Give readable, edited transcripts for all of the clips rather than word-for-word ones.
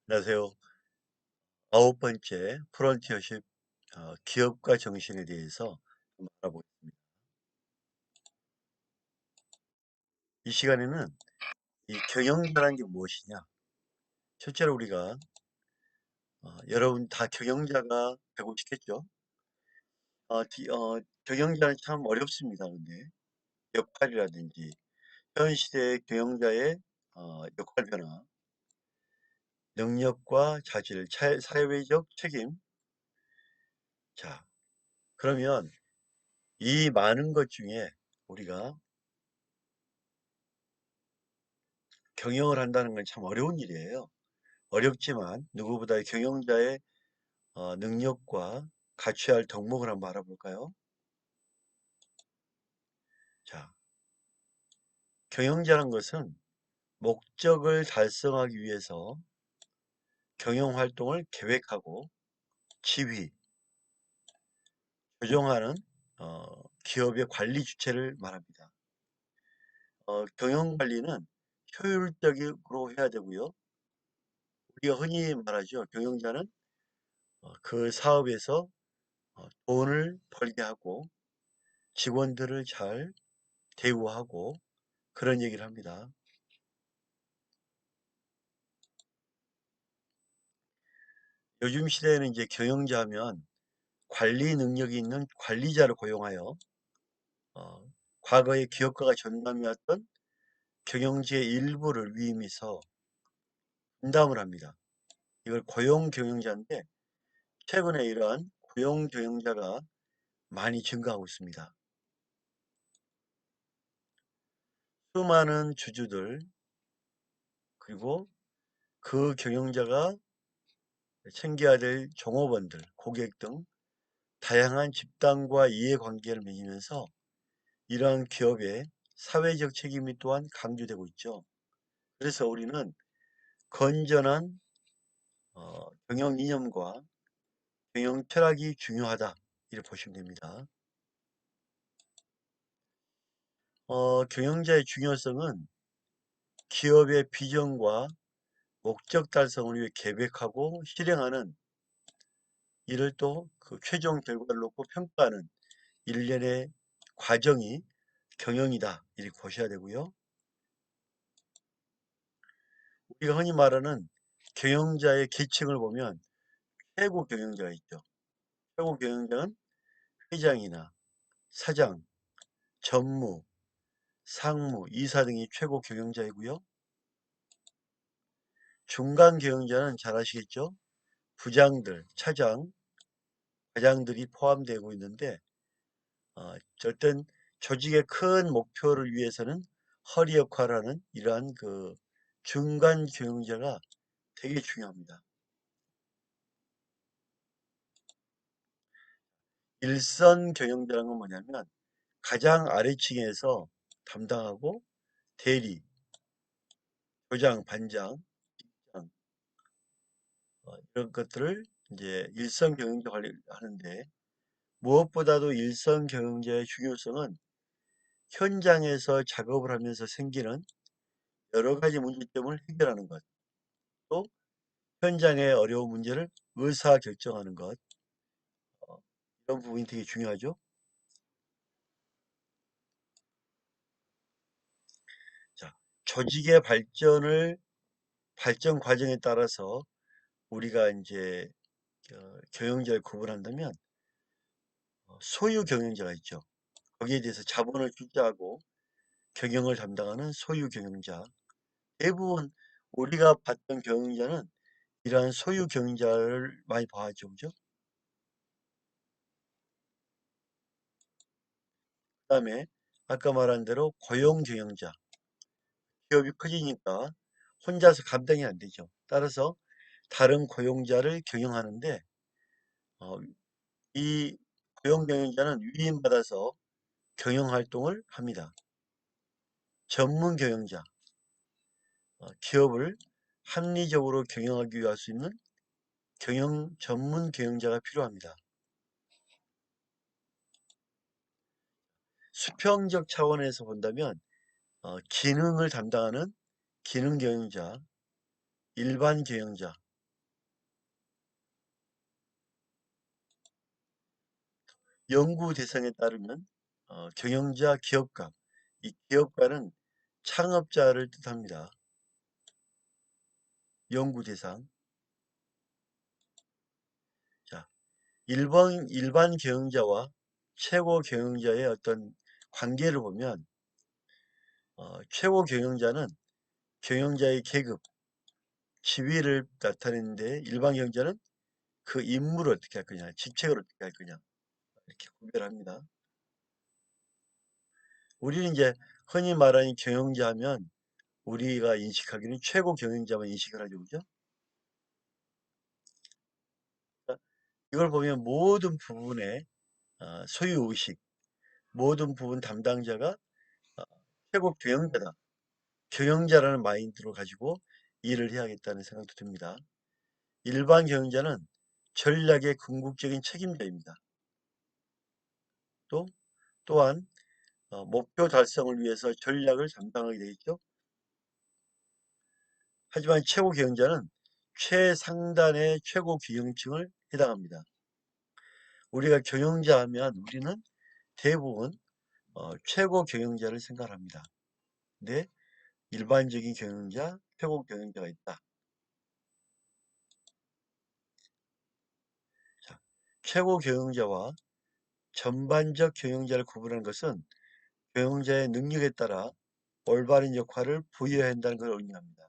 안녕하세요. 아홉 번째 프론티어십 기업가 정신에 대해서 좀 알아보겠습니다. 이 시간에는 이 경영자라는 게 무엇이냐? 실제로 우리가 여러분 다 경영자가 되고 싶겠죠? 경영자는 참 어렵습니다. 근데 역할이라든지 현 시대의 경영자의 역할 변화, 능력과 자질, 사회적 책임. 자, 그러면 이 많은 것 중에 우리가 경영을 한다는 건 참 어려운 일이에요. 어렵지만 누구보다 경영자의 능력과 갖춰야 할 덕목을 한번 알아볼까요? 자, 경영자란 것은 목적을 달성하기 위해서 경영 활동을 계획하고 지휘, 조정하는 기업의 관리 주체를 말합니다. 경영 관리는 효율적으로 해야 되고요. 우리가 흔히 말하죠. 경영자는 그 사업에서 돈을 벌게 하고 직원들을 잘 대우하고 그런 얘기를 합니다. 요즘 시대에는 이제 경영자 하면 관리 능력이 있는 관리자를 고용하여 어, 과거의 기업가가 전담해왔던 경영지의 일부를 위임해서 분담을 합니다. 이걸 고용 경영자인데 최근에 이러한 고용 경영자가 많이 증가하고 있습니다. 수많은 주주들 그리고 그 경영자가 챙겨야 될 종업원들, 고객 등 다양한 집단과 이해관계를 맺으면서 이러한 기업의 사회적 책임이 또한 강조되고 있죠. 그래서 우리는 건전한 경영 이념과 경영 철학이 중요하다 이렇게 보시면 됩니다. 경영자의 중요성은 기업의 비전과 목적 달성을 위해 계획하고 실행하는 이를 또 그 최종 결과를 놓고 평가하는 일련의 과정이 경영이다 이렇게 보셔야 되고요. 우리가 흔히 말하는 경영자의 계층을 보면 최고 경영자가 있죠. 최고 경영자는 회장이나 사장, 전무, 상무, 이사 등이 최고 경영자이고요. 중간 경영자는 잘 아시겠죠? 부장들, 차장, 과장들이 포함되고 있는데 어떤 조직의 큰 목표를 위해서는 허리 역할을 하는 이러한 그 중간 경영자가 되게 중요합니다. 일선 경영자라는 건 뭐냐면 가장 아래층에서 담당하고 대리, 조장, 반장, 이런 것들을 이제 일선 경영자 관리를 하는데 무엇보다도 일선 경영자의 중요성은 현장에서 작업을 하면서 생기는 여러 가지 문제점을 해결하는 것, 또 현장의 어려운 문제를 의사결정하는 것, 어, 이런 부분이 되게 중요하죠. 자, 조직의 발전 과정에 따라서 우리가 이제 경영자를 구분한다면 소유 경영자가 있죠. 거기에 대해서 자본을 투자하고 경영을 담당하는 소유 경영자. 대부분 우리가 봤던 경영자는 이러한 소유 경영자를 많이 봐왔죠. 그죠? 그다음에 아까 말한 대로 고용 경영자. 기업이 커지니까 혼자서 감당이 안 되죠. 따라서 다른 고용자를 경영하는데 어, 이 고용 경영자는 위임받아서 경영 활동을 합니다. 전문 경영자. 기업을 합리적으로 경영하기 위해 할 수 있는 경영 전문 경영자가 필요합니다. 수평적 차원에서 본다면 기능을 담당하는 기능 경영자, 일반 경영자, 연구 대상에 따르면 경영자, 기업가, 이 기업가는 창업자를 뜻합니다. 연구 대상. 자, 일반 경영자와 최고 경영자의 어떤 관계를 보면 최고 경영자는 경영자의 계급, 지위를 나타내는데 일반 경영자는 그 임무를 어떻게 할 거냐, 직책을 어떻게 할 거냐 이렇게 구별합니다. 우리는 이제 흔히 말하는 경영자 하면 우리가 인식하기는 최고 경영자만 인식을 하죠, 그죠? 이걸 보면 모든 부분의 소유의식, 모든 부분 담당자가 어, 최고 경영자다. 경영자라는 마인드로 가지고 일을 해야겠다는 생각도 듭니다. 일반 경영자는 전략의 궁극적인 책임자입니다. 또한 목표 달성을 위해서 전략을 담당하게 되겠죠. 하지만 최고 경영자는 최상단의 최고 경영층을 해당합니다. 우리가 경영자 하면 우리는 대부분 최고 경영자를 생각합니다. 근데 일반적인 경영자, 최고 경영자가 있다. 자, 최고 경영자와 전반적 경영자를 구분하는 것은 경영자의 능력에 따라 올바른 역할을 부여해야 한다는 걸 의미합니다.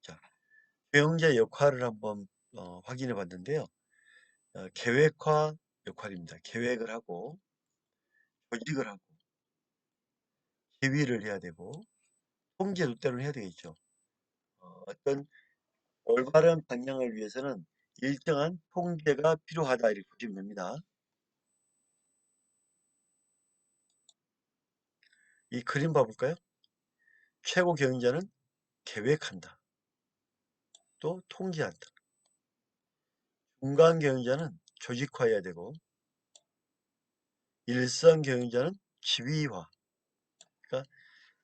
자, 경영자의 역할을 한번 확인해 봤는데요. 계획화 역할입니다. 계획을 하고 조직을 하고 지휘를 해야 되고 통제도 때로는 해야 되겠죠. 어떤 올바른 방향을 위해서는 일정한 통제가 필요하다 이렇게 보시면 됩니다. 이 그림 봐볼까요? 최고 경영자는 계획한다. 또 통제한다. 중간 경영자는 조직화해야 되고 일선 경영자는 지휘화. 그러니까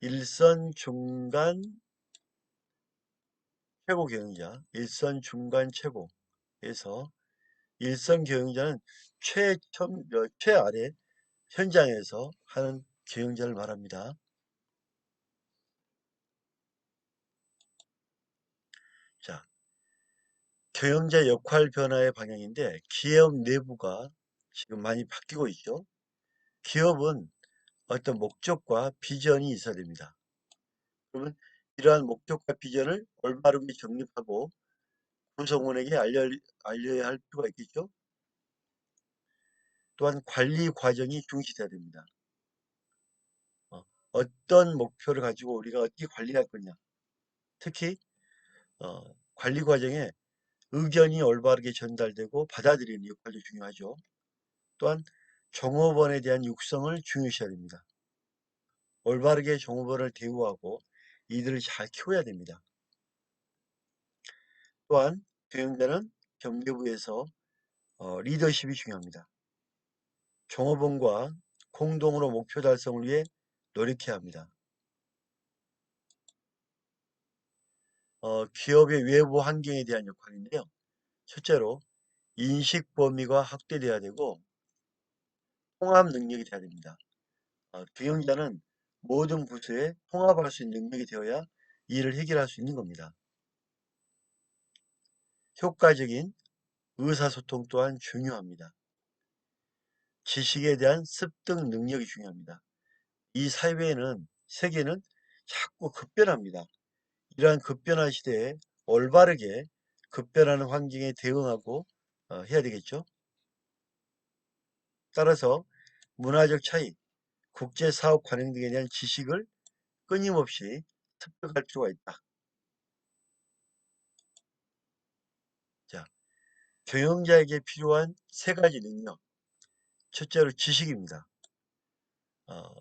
일선 중간 최고 경영자, 일선 중간 최고에서 일선 경영자는 최아래 현장에서 하는 경영자를 말합니다. 자, 경영자 역할 변화의 방향인데 기업 내부가 지금 많이 바뀌고 있죠. 기업은 어떤 목적과 비전이 있어야 됩니다. 그러면 이러한 목적과 비전을 올바르게 정립하고 구성원에게 알려야 할 필요가 있겠죠. 또한 관리 과정이 중시돼야 됩니다. 어떤 목표를 가지고 우리가 어떻게 관리할 거냐. 특히 관리 과정에 의견이 올바르게 전달되고 받아들이는 역할도 중요하죠. 또한 종업원에 대한 육성을 중요시해야 됩니다. 올바르게 종업원을 대우하고 이들을 잘 키워야 됩니다. 또한 경영자는 경계부에서 리더십이 중요합니다. 종업원과 공동으로 목표 달성을 위해 노력해야 합니다. 기업의 외부 환경에 대한 역할인데요. 첫째로 인식 범위가 확대돼야 되고 통합 능력이 돼야 됩니다. 경영자는 모든 부서에 통합할 수 있는 능력이 되어야 일을 해결할 수 있는 겁니다. 효과적인 의사소통 또한 중요합니다. 지식에 대한 습득 능력이 중요합니다. 이 사회에는 세계는 자꾸 급변합니다. 이러한 급변화 시대에 올바르게 급변하는 환경에 대응하고 해야 되겠죠. 따라서 문화적 차이, 국제사업 관행 등에 대한 지식을 끊임없이 습득할 필요가 있다. 자, 경영자에게 필요한 세 가지 능력. 첫째로 지식입니다.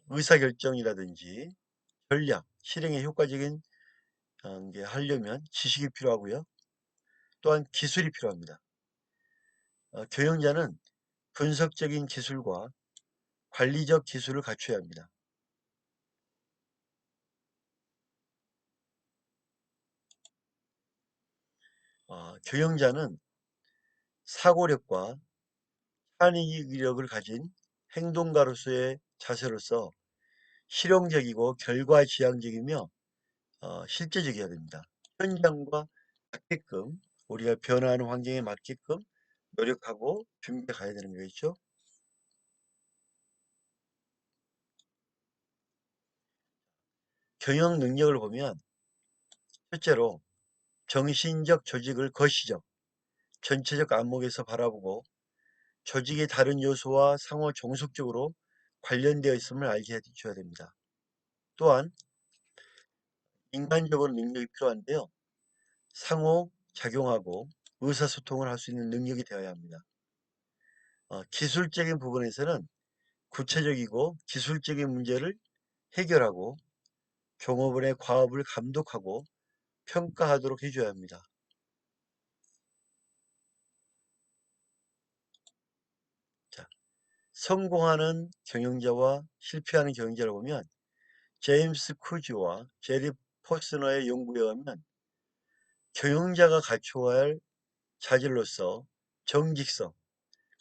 의사결정이라든지 전략, 실행에 효과적인 게 하려면 지식이 필요하고요. 또한 기술이 필요합니다. 경영자는 분석적인 기술과 관리적 기술을 갖춰야 합니다. 경영자는 사고력과 창의력을 가진 행동가로서의 자세로서 실용적이고 결과지향적이며 실제적이어야 됩니다. 현장과 맞게끔 우리가 변화하는 환경에 맞게끔 노력하고 준비해 가야 되는 거겠죠. 경영 능력을 보면 첫째로 정신적 조직을 거시적, 전체적 안목에서 바라보고 조직의 다른 요소와 상호 종속적으로 관련되어 있음을 알게 해줘야 됩니다. 또한 인간적으로 능력이 필요한데요. 상호 작용하고 의사소통을 할 수 있는 능력이 되어야 합니다. 기술적인 부분에서는 구체적이고 기술적인 문제를 해결하고 종업원의 과업을 감독하고 평가하도록 해줘야 합니다. 자, 성공하는 경영자와 실패하는 경영자를 보면 제임스 쿠즈와 제리 포스너의 연구에 의하면 경영자가 갖추어야 할 자질로서 정직성,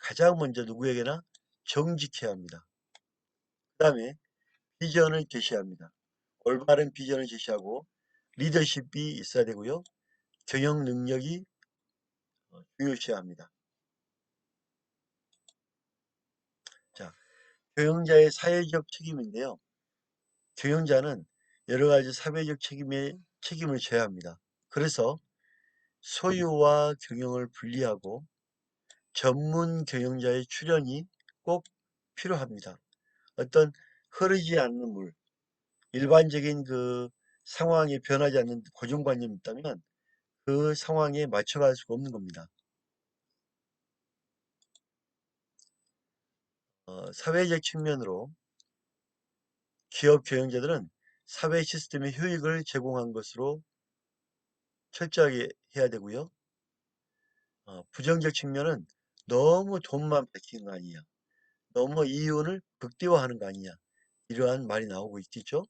가장 먼저 누구에게나 정직해야 합니다. 그 다음에 비전을 제시합니다. 올바른 비전을 제시하고 리더십이 있어야 되고요. 경영 능력이 중요시해야 합니다. 자, 경영자의 사회적 책임인데요. 경영자는 여러 가지 사회적 책임을 져야 합니다. 그래서 소유와 경영을 분리하고 전문 경영자의 출연이 꼭 필요합니다. 어떤 흐르지 않는 물, 일반적인 그 상황이 변하지 않는 고정관념이 있다면 그 상황에 맞춰갈 수가 없는 겁니다. 사회적 측면으로 기업 경영자들은 사회 시스템의 효익을 제공한 것으로 철저하게 해야 되고요. 부정적 측면은 너무 돈만 밝히는 거 아니냐. 너무 이윤을 극대화하는 거 아니냐. 이러한 말이 나오고 있겠죠.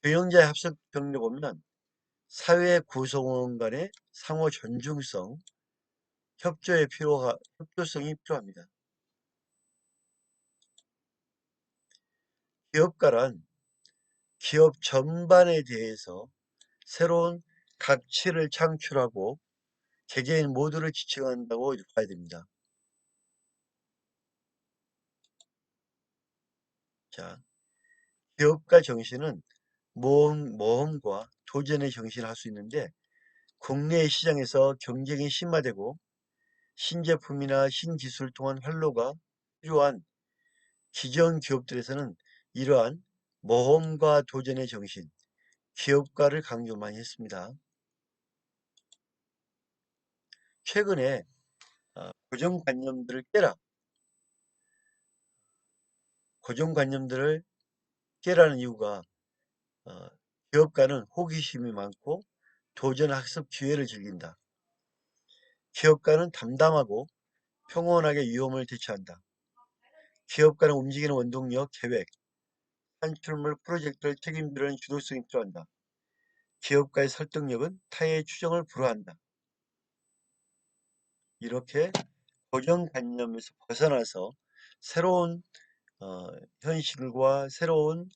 경영자의 합석 병력 보면 사회 구성원 간의 상호 존중성, 협조성이 필요합니다. 기업가란 기업 전반에 대해서 새로운 가치를 창출하고 개개인 모두를 지칭한다고 봐야 됩니다. 자, 기업가 정신은 모험과 도전의 정신을 할 수 있는데 국내 시장에서 경쟁이 심화되고 신제품이나 신기술을 통한 활로가 필요한 기존 기업들에서는 이러한 모험과 도전의 정신, 기업가를 강조 많이 했습니다. 최근에 고정관념들을 깨라, 고정관념들을 깨라는 이유가 어, 기업가는 호기심이 많고 도전 학습 기회를 즐긴다. 기업가는 담담하고 평온하게 위험을 대처한다. 기업가는 움직이는 원동력, 계획, 산출물 프로젝트를 책임지는 주도성이 필요한다. 기업가의 설득력은 타의 추정을 불허한다. 이렇게 고정관념에서 벗어나서 새로운 어, 현실과 새로운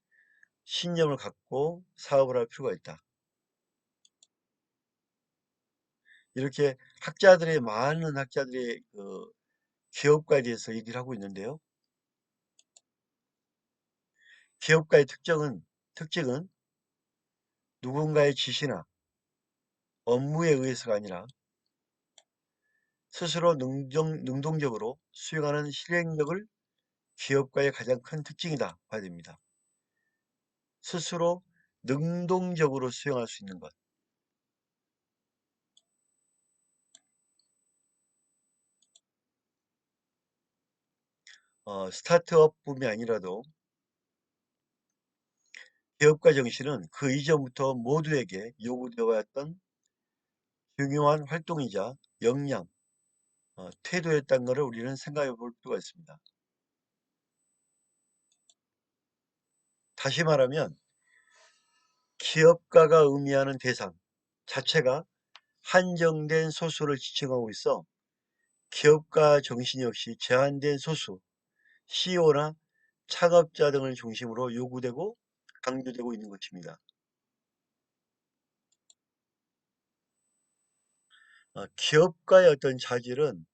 신념을 갖고 사업을 할 필요가 있다. 이렇게 많은 학자들이 그 기업가에 대해서 얘기를 하고 있는데요. 기업가의 특징은 누군가의 지시나 업무에 의해서가 아니라 스스로 능동적으로 수행하는 실행력을 기업가의 가장 큰 특징이다 봐야 됩니다. 스스로 능동적으로 수행할 수 있는 것. 스타트업뿐이 아니라도 기업가 정신은 그 이전부터 모두에게 요구되어 왔던 중요한 활동이자 역량, 태도였다는 것을 우리는 생각해 볼 필요가 있습니다. 다시 말하면 기업가가 의미하는 대상 자체가 한정된 소수를 지칭하고 있어 기업가 정신 역시 제한된 소수, CEO나 창업자 등을 중심으로 요구되고 강조되고 있는 것입니다. 기업가의 어떤 자질은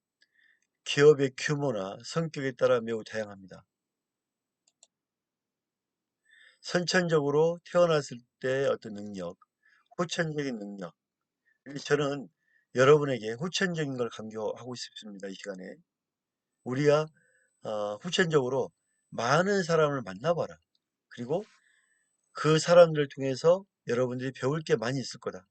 기업의 규모나 성격에 따라 매우 다양합니다. 선천적으로 태어났을 때 어떤 능력, 후천적인 능력. 저는 여러분에게 후천적인 걸 강조하고 싶습니다. 이 시간에. 우리가 후천적으로 많은 사람을 만나봐라. 그리고 그 사람들을 통해서 여러분들이 배울 게 많이 있을 거다.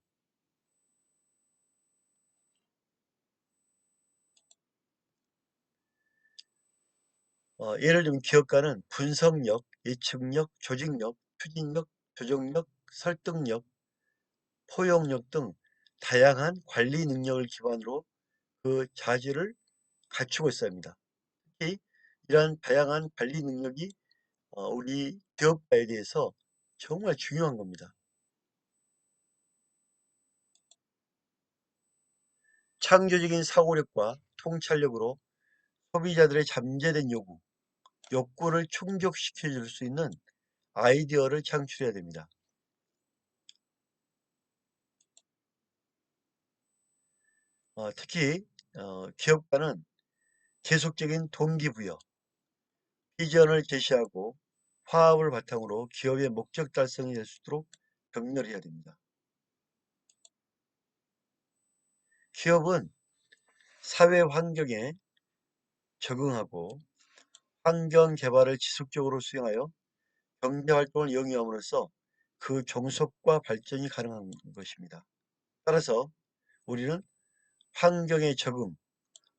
예를 들면 기업가는 분석력, 예측력, 조직력, 추진력, 조정력, 설득력, 포용력 등 다양한 관리 능력을 기반으로 그 자질을 갖추고 있어야 합니다. 특히 이러한 다양한 관리 능력이 우리 기업가에 대해서 정말 중요한 겁니다. 창조적인 사고력과 통찰력으로 소비자들의 잠재된 욕구를 충족시켜 줄 수 있는 아이디어를 창출해야 됩니다. 특히 기업가는 계속적인 동기부여, 비전을 제시하고 화합을 바탕으로 기업의 목적 달성이 될 수 있도록 격려해야 됩니다. 기업은 사회 환경에 적응하고 환경 개발을 지속적으로 수행하여 경제 활동을 영위함으로써 그 종속과 발전이 가능한 것입니다. 따라서 우리는 환경에 적응,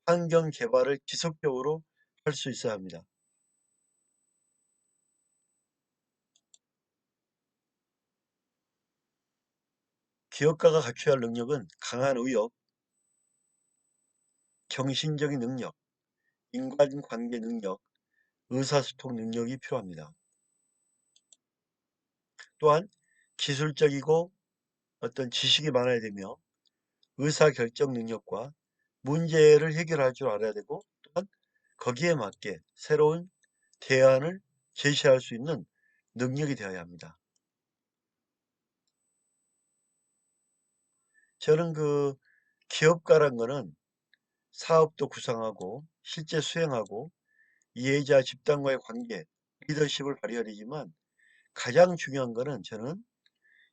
환경 개발을 지속적으로 할 수 있어야 합니다. 기업가가 갖춰야 할 능력은 강한 의욕, 정신적인 능력, 인간관계 능력, 의사소통 능력이 필요합니다. 또한 기술적이고 어떤 지식이 많아야 되며 의사결정 능력과 문제를 해결할 줄 알아야 되고 또한 거기에 맞게 새로운 대안을 제시할 수 있는 능력이 되어야 합니다. 저는 그 기업가란 거는 사업도 구상하고 실제 수행하고 이해자 집단과의 관계, 리더십을 발휘해야 되지만 가장 중요한 거는 저는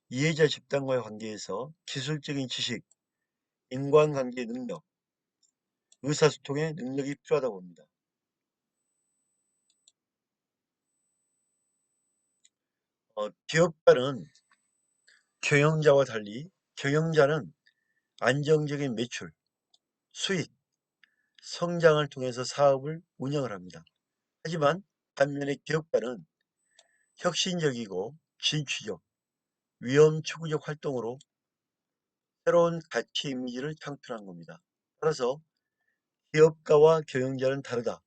이해자 집단과의 관계에서 기술적인 지식, 인간관계 능력, 의사소통의 능력이 필요하다고 봅니다. 기업가는 경영자와 달리 경영자는 안정적인 매출, 수익, 성장을 통해서 사업을 운영을 합니다. 하지만 반면에 기업가는 혁신적이고 진취적, 위험 추구적 활동으로 새로운 가치 이미지를 창출한 겁니다. 따라서 기업가와 경영자는 다르다.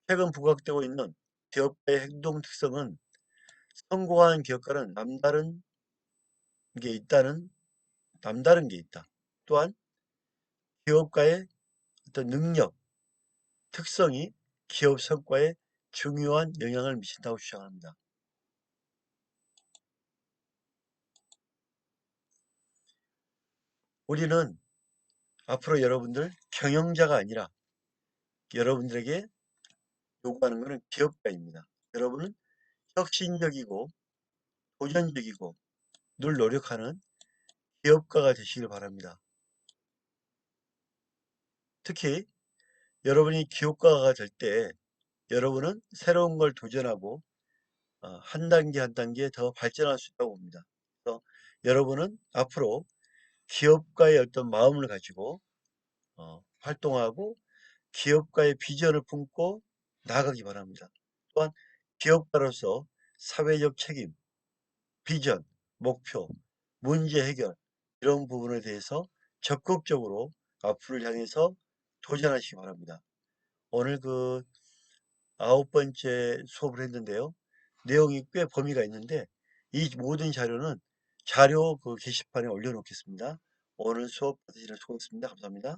최근 부각되고 있는 기업가의 행동 특성은 성공한 기업가는 게 있다는 남다른 게 있다. 또한 기업가의 어떤 능력, 특성이 기업 성과에 중요한 영향을 미친다고 주장합니다. 우리는 앞으로 여러분들 경영자가 아니라 여러분들에게 요구하는 것은 기업가입니다. 여러분은 혁신적이고 도전적이고 늘 노력하는 기업가가 되시길 바랍니다. 특히 여러분이 기업가가 될 때 여러분은 새로운 걸 도전하고 한 단계 한 단계 더 발전할 수 있다고 봅니다. 그래서 여러분은 앞으로 기업가의 어떤 마음을 가지고 활동하고 기업가의 비전을 품고 나아가기 바랍니다. 또한 기업가로서 사회적 책임, 비전, 목표, 문제 해결 이런 부분에 대해서 적극적으로 앞으로를 향해서 도전하시기 바랍니다. 오늘 그 아홉 번째 수업을 했는데요. 내용이 꽤 범위가 있는데 이 모든 자료는 자료 그 게시판에 올려놓겠습니다. 오늘 수업 받으시느라 수고했습니다. 감사합니다.